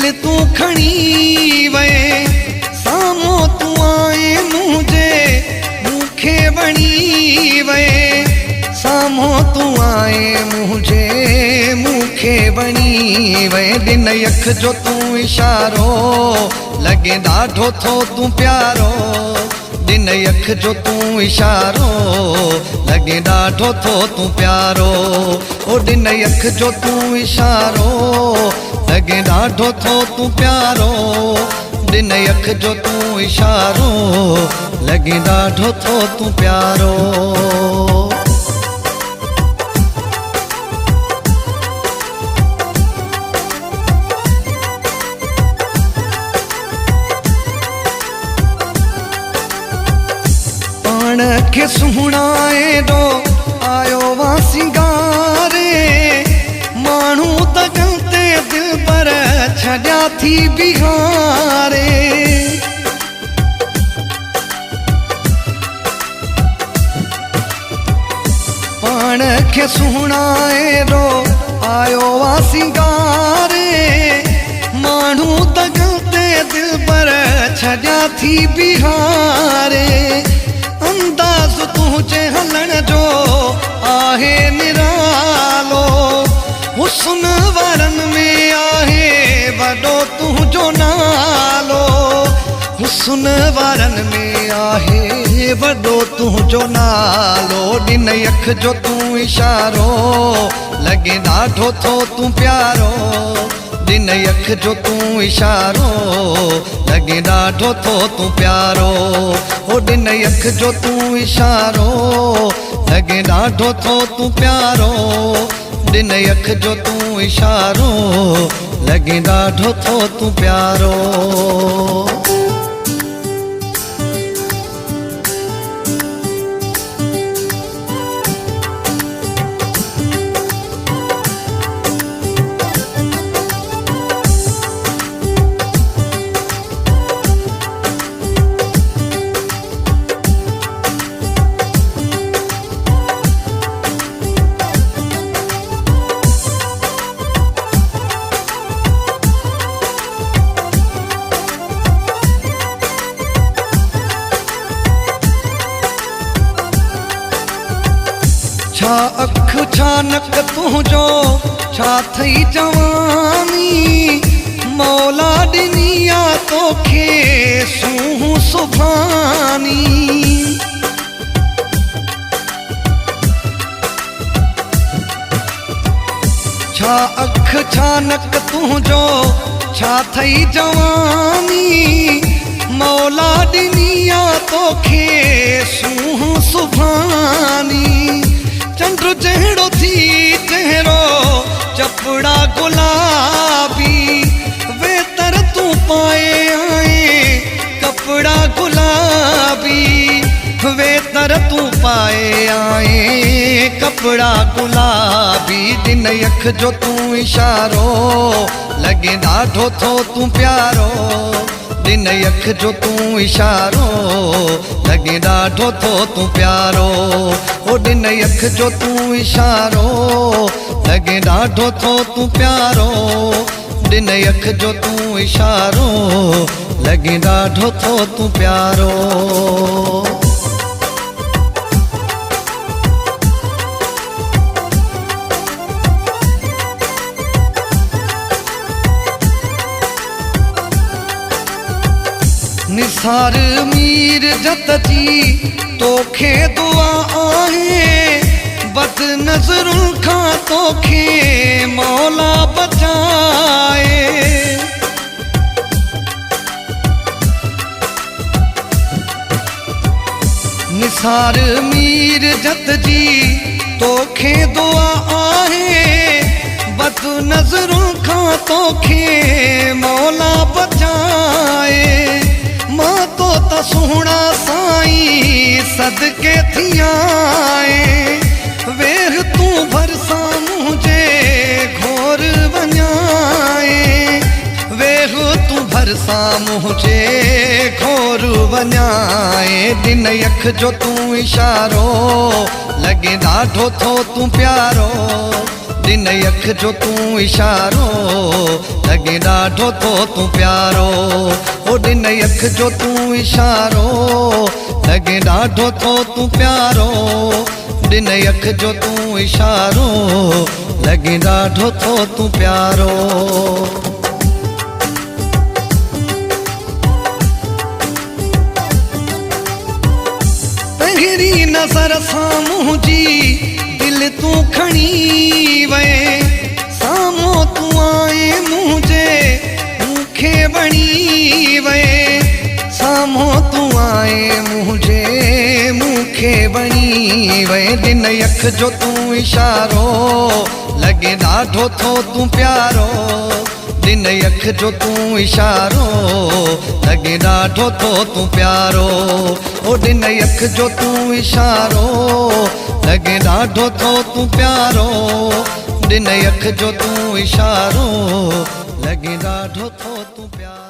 दिल तू खणी वे सामो तू आए मुझे मूंखे बणी वे सामो तू आए मुझे मूंखे बणी वे दिन यख जो तू इशारो लगे ॾाढो थो तू प्यारो दिन यख जो तू इशारो लगे ॾाढो थो तू प्यारो ओ दिन यख जो तू इशारो लगे ॾाढो थो तू प्यारो दिन यख जो तू इशारो लगे ॾाढो थो तू प्यारो के सुहणाए दो आयो वा सिंगारे मानू तगते दिल पर छड़ा थी बिहारे पाण के सुहणाए दो आयो वा सिंगारे मानू तगते दिल पर छड़ा थी बिहारे अंदाज़ तुझे हलन जो आहे निरालो हुस्न वारन में आहे वडो तुझो नालो हुस्न वारन में आहे वडो तुझो नालो दिन यख जो तू इशारो लगे ॾाढो थो तू प्यारो दिन यख जो तू इशारो लगे ॾाढो थो तू प्यारो ओ दिन यख जो तू इशारो लगे ॾाढो थो तू प्यारो दिन यख जो तू इशारो लगे ॾाढो थो तू प्यारो छा अख छा नक तुझो छा थई जवानी मौला ॾिनी आ तोखे सूंहुं सुभानी छा अख छा नक तुझो छा थई जवानी मौला ॾिनी आ तोखे सूंहुं सुभानी चंद्र जहिड़ो थी चेहरो चपड़ा गुलाबी वे तर तू पाए आए कपड़ा गुलाबी वे तर तू पाए आए कपड़ा गुलाबी दिन यख जो तू इशारो लगे ॾाढो थो तू प्यारो दिन यख जो तू इशारो लगे ॾाढो थो तू प्यारो ओ दिन यख जो तू इशारो लगे ॾाढो थो तू प्यारो दिन यख जो तू इशारो लगे ॾाढो थो तू प्यारो निसार मीर जत जी तोखे दुआ आहे बद नज़रुन खां तोखे मौला बचाए निसार मीर जत जी तोखे दुआ आहे बद नज़रुन खां तोखे मौला बचाए मां तो त सुहिणा साईं सदके थी आए वेह तू भरसां मुझे घोर वञाए वेह तू भरसां मुझे घोर वञाए दिन यख जो तू इशारो लगे ॾाढो थो तू प्यारो दिन अख जो तू इशारो लगे ॾाढो थो तू प्यारो ओ दिन अख जो तू इशारो लगे ॾाढो थो तू प्यारो दिन अख जो तू इशारो लगे ॾाढो थो तू प्यारो पहिरीं नज़र सां मुंहिंजी दिल तू खणी वए साम्हूं तू आए मुझे मूंखे वणी वए साम्हूं तू आए मुझे मूंखे वणी वए दिन अख जो तू इशारो लगे ॾाढो थो तू प्यारो दिन अख जो तू इशारो लगे ॾाढो थो तू प्यारो ओ दिन अख जो तू इशारो लगे ॾाढो थो तू प्यारो दिन अख जो तू इशारो लगे ॾाढो थो तू प्यारो।